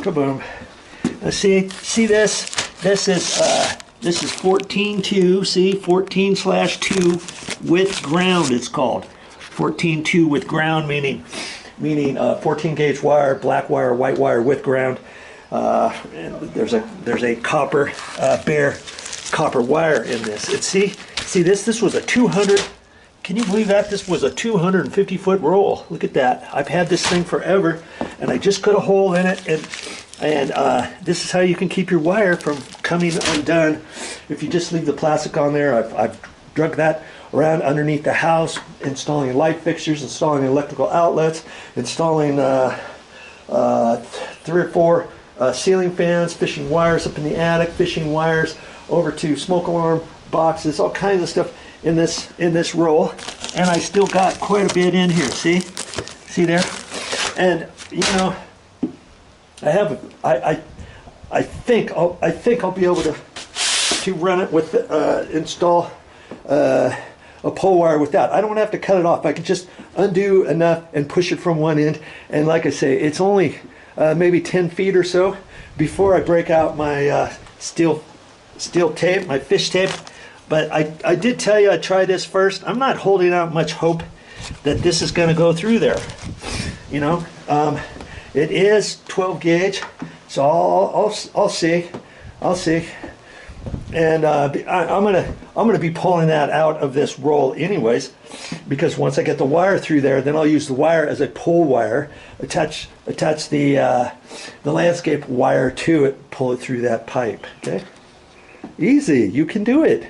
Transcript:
Kaboom. Let's see this? This is 14.2. See, 14/2 with ground. It's called 14.2 with ground, meaning 14 gauge wire, black wire, white wire with ground. And there's a copper bare copper wire in this. See this was a 200. Can you believe that? This was a 250-foot roll. Look at that. I've had this thing forever, and I just cut a hole in it, and this is how you can keep your wire from coming undone if you just leave the plastic on there. I've drug that around underneath the house, installing light fixtures, installing electrical outlets, installing 3 or 4 ceiling fans, fishing wires up in the attic, fishing wires over to smoke alarm boxes, all kinds of stuff in this roll. And I still got quite a bit in here. See there? And you know, I think I'll be able to run it with install a pole wire with that. I don't have to cut it off. I can just undo enough and push it from one end. And like I say, it's only maybe 10 feet or so before I break out my steel tape, my fish tape. But I did tell you I'd try this first. I'm not holding out much hope that this is going to go through there. You know, it is 12 gauge, so I'll see. And I'm gonna be pulling that out of this roll anyways, because once I get the wire through there, then I'll use the wire as a pull wire, attach the landscape wire to it, pull it through that pipe. Okay, easy. You can do it.